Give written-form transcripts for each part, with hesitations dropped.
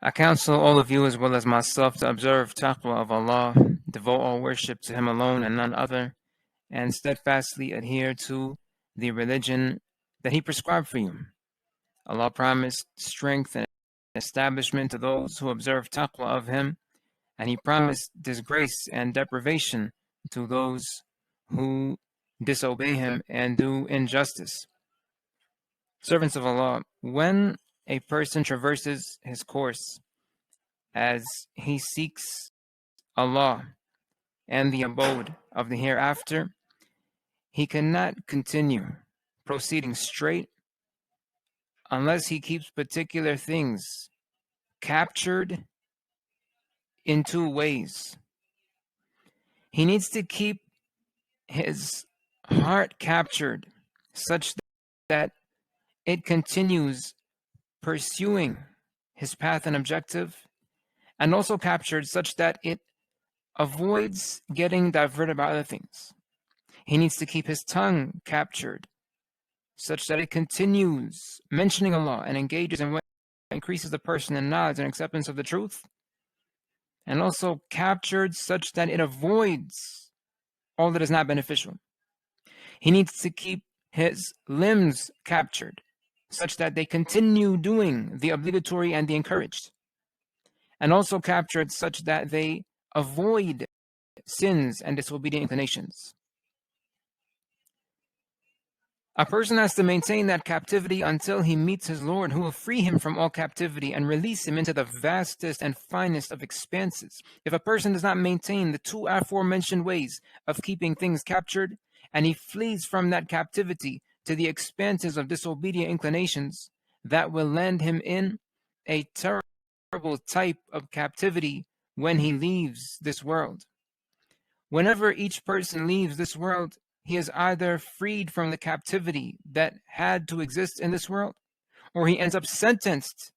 I counsel all of you as well as myself to observe taqwa of Allah, devote all worship to Him alone and none other, and steadfastly adhere to the religion that He prescribed for you. Allah promised strength and establishment to those who observe taqwa of Him, and He promised disgrace and deprivation to those who disobey Him and do injustice. Servants of Allah, when a person traverses his course as he seeks Allah and the abode of the hereafter, he cannot continue proceeding straight unless he keeps particular things captured in two ways. He needs to keep his heart captured such that it continues pursuing his path and objective, and also captured such that it avoids getting diverted by other things. He needs to keep his tongue captured such that it continues mentioning Allah and engages in what increases the person in knowledge and acceptance of the truth, and also captured such that it avoids all that is not beneficial. He needs to keep his limbs captured such that they continue doing the obligatory and the encouraged, and also captured such that they avoid sins and disobedient inclinations. A person has to maintain that captivity until he meets his Lord, who will free him from all captivity and release him into the vastest and finest of expanses. If a person does not maintain the two aforementioned ways of keeping things captured, and he flees from that captivity to the expanses of disobedient inclinations, that will land him in a terrible type of captivity when he leaves this world. Whenever each person leaves this world, he is either freed from the captivity that had to exist in this world, or he ends up sentenced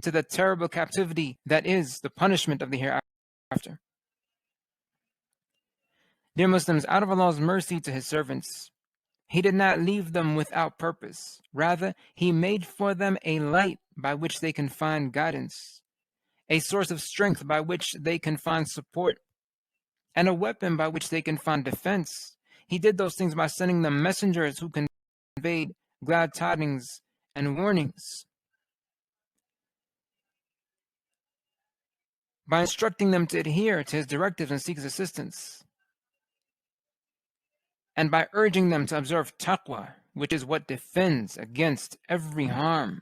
to the terrible captivity that is the punishment of the hereafter. Dear Muslims, out of Allah's mercy to His servants, He did not leave them without purpose. Rather, He made for them a light by which they can find guidance, a source of strength by which they can find support, and a weapon by which they can find defense. He did those things by sending them messengers who conveyed glad tidings and warnings, by instructing them to adhere to His directives and seek His assistance, and by urging them to observe taqwa, which is what defends against every harm.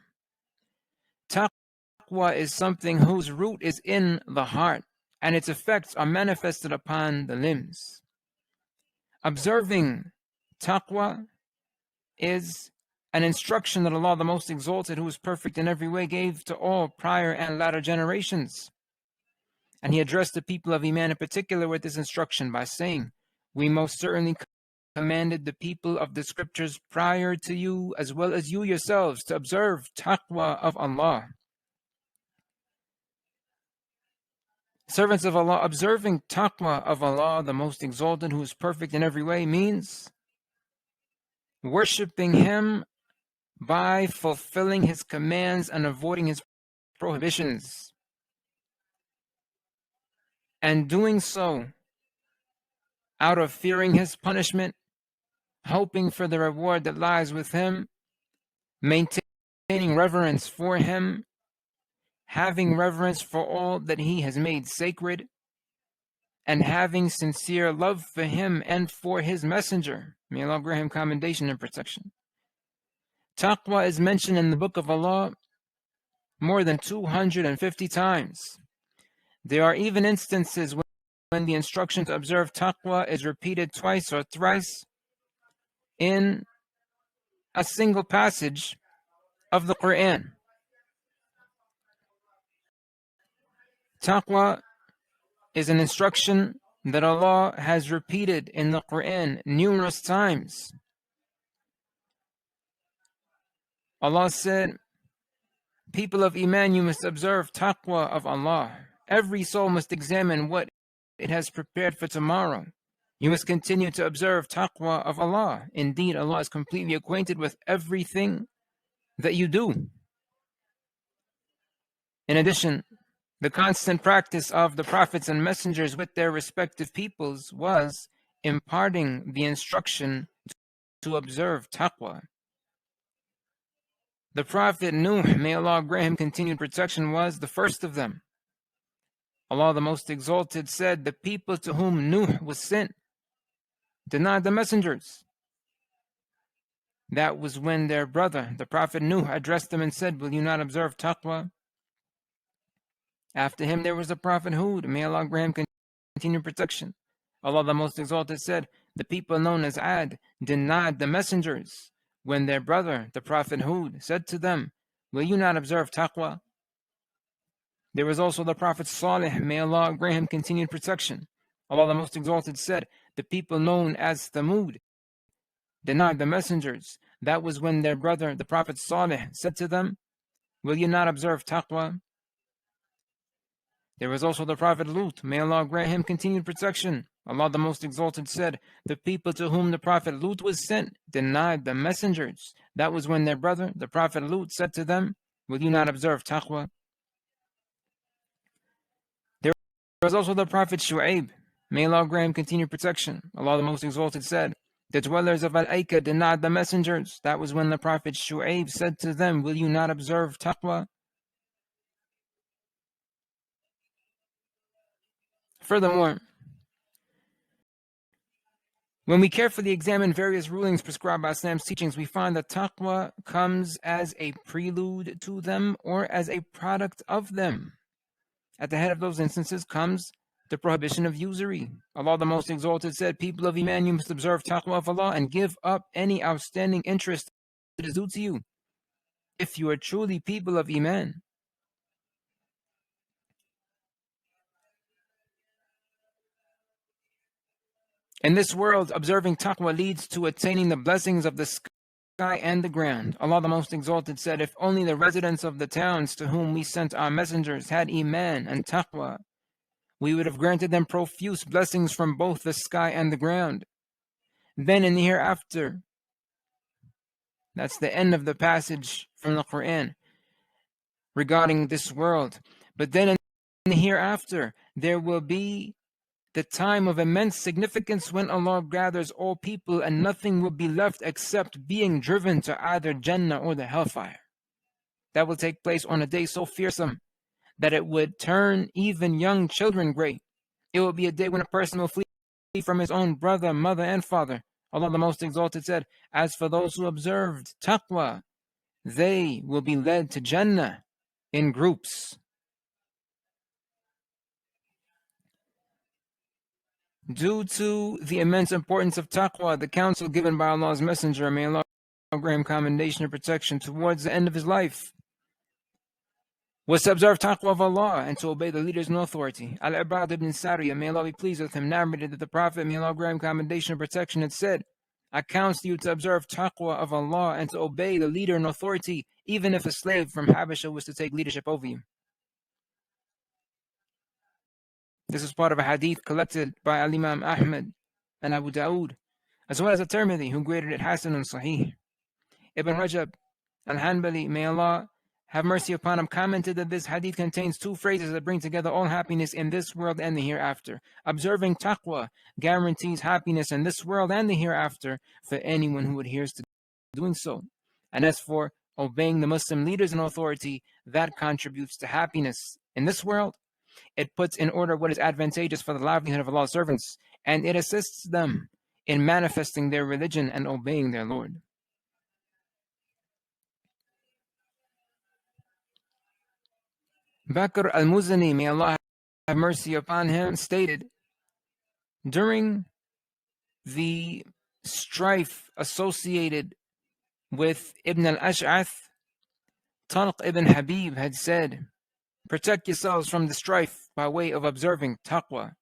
Taqwa is something whose root is in the heart, and its effects are manifested upon the limbs. Observing taqwa is an instruction that Allah, the Most Exalted, who is perfect in every way, gave to all prior and latter generations. And He addressed the people of Iman in particular with this instruction by saying, "We most certainly commanded the people of the scriptures prior to you, as well as you yourselves, to observe taqwa of Allah." Servants of Allah, observing taqwa of Allah, the Most Exalted, who is perfect in every way, means worshipping Him by fulfilling His commands and avoiding His prohibitions, and doing so out of fearing His punishment, hoping for the reward that lies with Him, maintaining reverence for Him, having reverence for all that He has made sacred, and having sincere love for Him and for His messenger. May Allah grant him commendation and protection. Taqwa is mentioned in the Book of Allah more than 250 times. There are even instances when the instruction to observe taqwa is repeated twice or thrice in a single passage of the Quran. Taqwa is an instruction that Allah has repeated in the Quran numerous times. Allah said, "People of Iman, you must observe taqwa of Allah. Every soul must examine what it has prepared for tomorrow. You must continue to observe taqwa of Allah. Indeed, Allah is completely acquainted with everything that you do." In addition, The constant practice of the prophets and messengers with their respective peoples was imparting the instruction to observe taqwa. The Prophet Nuh, may Allah grant him continued protection, was the first of them. Allah the Most Exalted said, the people to whom Nuh was sent denied the messengers. That was when their brother, the Prophet Nuh, addressed them and said, will you not observe taqwa? After him there was the Prophet Hud, may Allah grant him continued protection. Allah the Most Exalted said, the people known as Ad denied the messengers when their brother, the Prophet Hud, said to them, will you not observe taqwa? There was also the Prophet Salih, may Allah grant him continued protection. Allah the Most Exalted said, the people known as Thamud denied the messengers. That was when their brother, the Prophet Salih, said to them, will you not observe taqwa? There was also the Prophet Lut, may Allah grant him continued protection. Allah the Most Exalted said, the people to whom the Prophet Lut was sent denied the messengers. That was when their brother, the Prophet Lut, said to them, will you not observe taqwa? There was also the Prophet Shu'aib, may Allah grant him continued protection. Allah the Most Exalted said, the dwellers of Al-Aika denied the messengers. That was when the Prophet Shu'aib said to them, will you not observe taqwa? Furthermore, when we carefully examine various rulings prescribed by Islam's teachings, we find that taqwa comes as a prelude to them or as a product of them. At the head of those instances comes the prohibition of usury. Allah the Most Exalted said, people of Iman, you must observe taqwa of Allah and give up any outstanding interest that is due to you, if you are truly people of Iman. In this world, observing taqwa leads to attaining the blessings of the sky and the ground. Allah the Most Exalted said, if only the residents of the towns to whom we sent our messengers had Iman and taqwa, we would have granted them profuse blessings from both the sky and the ground. Then in the hereafter, that's the end of the passage from the Quran regarding this world. But then in the hereafter, there will be the time of immense significance when Allah gathers all people and nothing will be left except being driven to either Jannah or the hellfire. That will take place on a day so fearsome that it would turn even young children gray. It will be a day when a person will flee from his own brother, mother, and father. Allah the Most Exalted said, as for those who observed taqwa, they will be led to Jannah in groups. Due to the immense importance of taqwa, the counsel given by Allah's Messenger, may Allah grant him commendation and protection, towards the end of his life, was to observe taqwa of Allah and to obey the leaders in authority. Al-Ibad ibn Sariyah, may Allah be pleased with him, narrated that the Prophet, may Allah grant him commendation and protection, had said, I counsel you to observe taqwa of Allah and to obey the leader in authority, even if a slave from Habasha was to take leadership over you. This is part of a hadith collected by Al-Imam Ahmad and Abu Dawood, as well as At-Tirmidhi, who graded it Hasan and Sahih. Ibn Rajab al-Hanbali, may Allah have mercy upon him, commented that this hadith contains two phrases that bring together all happiness in this world and the hereafter. Observing taqwa guarantees happiness in this world and the hereafter for anyone who adheres to doing so. And as for obeying the Muslim leaders in authority, that contributes to happiness in this world. It puts in order what is advantageous for the livelihood of Allah's servants, and it assists them in manifesting their religion and obeying their Lord. Bakr al-Muzani, may Allah have mercy upon him, stated, during the strife associated with Ibn al-Ash'ath, Talq ibn Habib had said, protect yourselves from the strife by way of observing taqwa.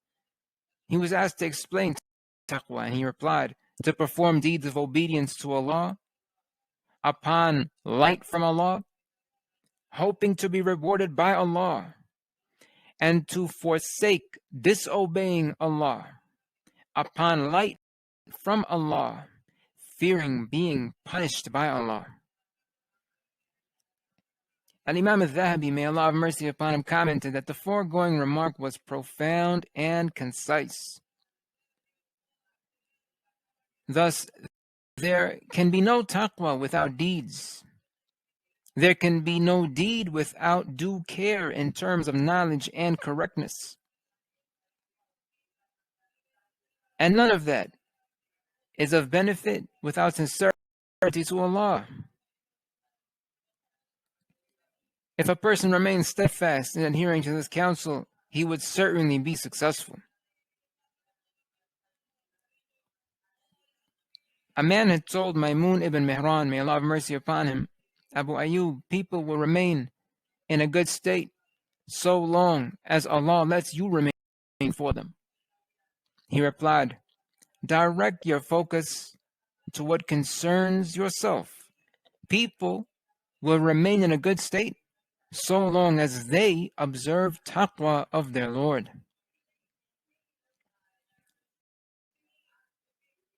He was asked to explain taqwa, and he replied, to perform deeds of obedience to Allah upon light from Allah, hoping to be rewarded by Allah, and to forsake disobeying Allah upon light from Allah, fearing being punished by Allah. Al-Imam al-Dhahabi, may Allah have mercy upon him, commented that the foregoing remark was profound and concise. Thus, there can be no taqwa without deeds. There can be no deed without due care in terms of knowledge and correctness. And none of that is of benefit without sincerity to Allah. If a person remains steadfast in adhering to this counsel, he would certainly be successful. A man had told Maymun ibn Mihran, may Allah have mercy upon him, Abu Ayyub, people will remain in a good state so long as Allah lets you remain for them. He replied, direct your focus to what concerns yourself. People will remain in a good state so long as they observe taqwa of their Lord.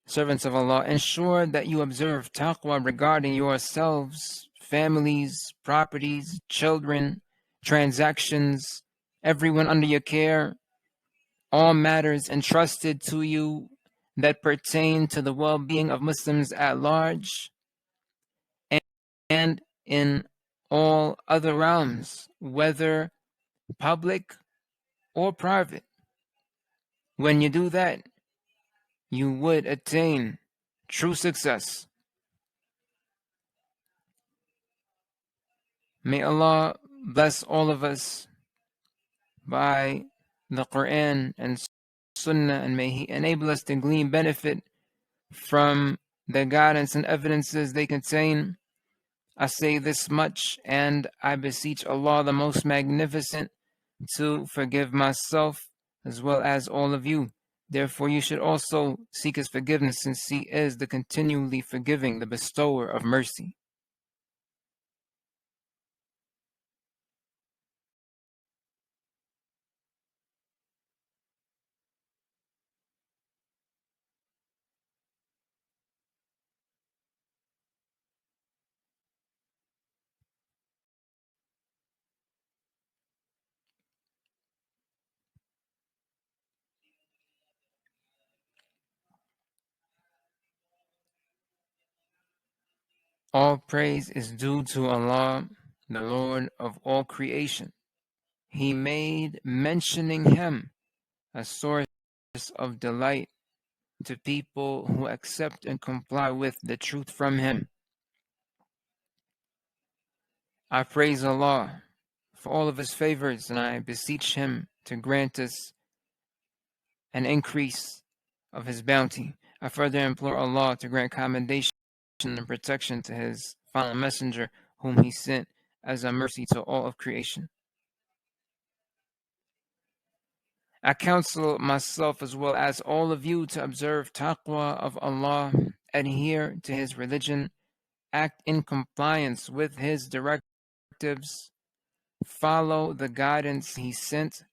Servants of Allah, ensure that you observe taqwa regarding yourselves, families, properties, children, transactions, everyone under your care, all matters entrusted to you that pertain to the well-being of Muslims at large, and in all other realms, whether public or private. When you do that, you would attain true success. May Allah bless all of us by the Quran and Sunnah, and may He enable us to glean benefit from the guidance and evidences they contain. I say this much, and I beseech Allah the Most Magnificent to forgive myself as well as all of you. Therefore, you should also seek His forgiveness, since He is the continually forgiving, the bestower of mercy. All praise is due to Allah, the Lord of all creation. He made mentioning Him a source of delight to people who accept and comply with the truth from Him. I praise Allah for all of His favors, and I beseech Him to grant us an increase of His bounty. I further implore Allah to grant commendation and protection to His final messenger, whom He sent as a mercy to all of creation. I counsel myself as well as all of you to observe taqwa of Allah, adhere to His religion, act in compliance with His directives, follow the guidance He sent,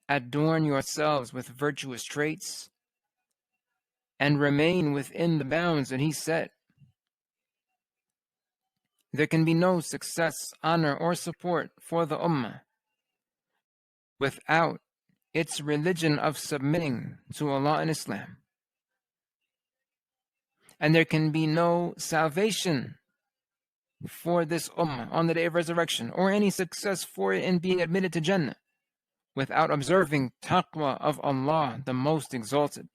adorn yourselves with virtuous traits, and remain within the bounds that He set. There can be no success, honor, or support for the Ummah without its religion of submitting to Allah and Islam. And there can be no salvation for this Ummah on the day of resurrection, or any success for it in being admitted to Jannah, without observing taqwa of Allah, the Most Exalted.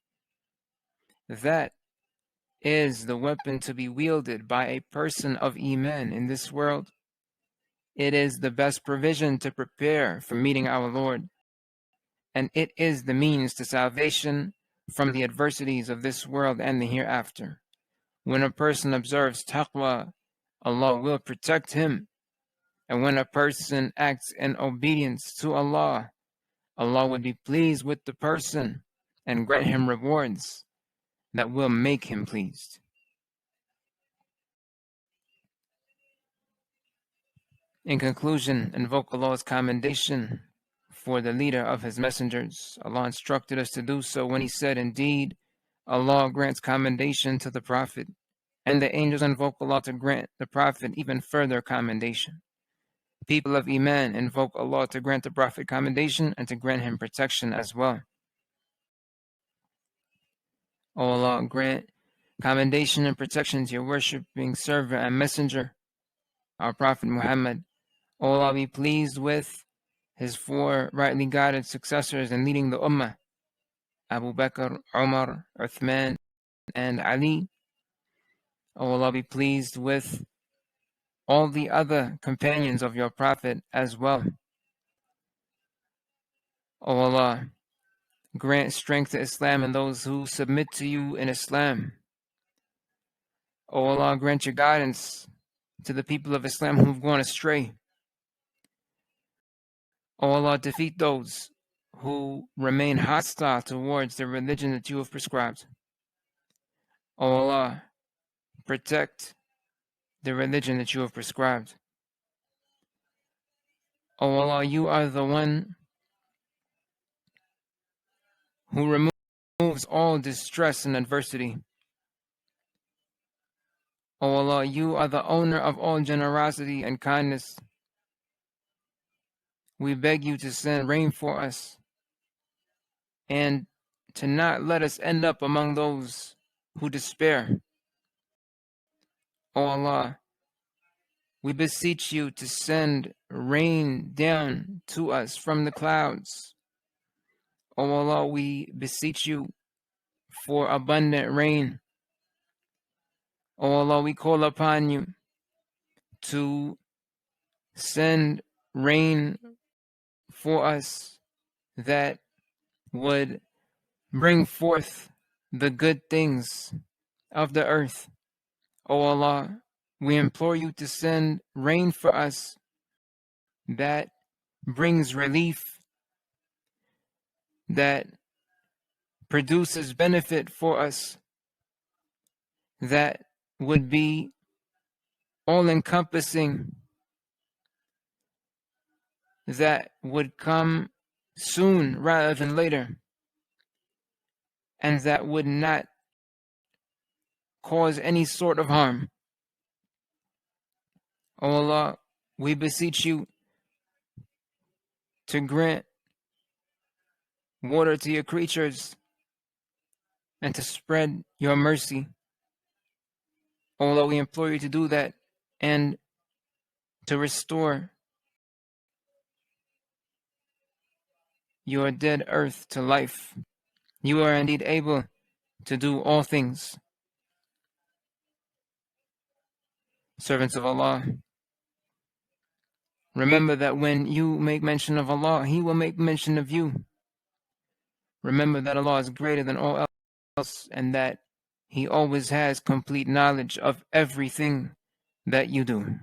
That is the weapon to be wielded by a person of Iman in this world. It is the best provision to prepare for meeting our Lord, and it is the means to salvation from the adversities of this world and the hereafter. When a person observes taqwa, Allah will protect him, and when a person acts in obedience to Allah, Allah will be pleased with the person and grant him rewards that will make Him pleased. In conclusion, invoke Allah's commendation for the leader of His messengers. Allah instructed us to do so when He said, indeed, Allah grants commendation to the Prophet, and the angels invoke Allah to grant the Prophet even further commendation. people of Iman invoke Allah to grant the Prophet commendation and to grant him protection as well. O Allah, grant commendation and protection to your worshipping servant and messenger, our Prophet Muhammad. O Allah, be pleased with his four rightly guided successors in leading the Ummah, Abu Bakr, Umar, Uthman, and Ali. O Allah, be pleased with all the other companions of your Prophet as well. O Allah, grant strength to Islam and those who submit to you in Islam. O Allah, grant your guidance to the people of Islam who've gone astray. O Allah, defeat those who remain hostile towards the religion that you have prescribed. O Allah, protect the religion that you have prescribed. O Allah, you are the one who removes all distress and adversity. O Allah, you are the owner of all generosity and kindness. We beg you to send rain for us and to not let us end up among those who despair. O Allah, we beseech you to send rain down to us from the clouds. O Allah, we beseech you for abundant rain. O Allah, we call upon you to send rain for us that would bring forth the good things of the earth. O Allah, we implore you to send rain for us that brings relief, that produces benefit for us, that would be all-encompassing, that would come soon rather than later, and that would not cause any sort of harm. O Allah, we beseech you to grant water to your creatures and to spread your mercy. O Allah, we implore you to do that and to restore your dead earth to life. You are indeed able to do all things. Servants of Allah, remember that when you make mention of Allah, He will make mention of you. Remember that Allah is greater than all else and that He always has complete knowledge of everything that you do.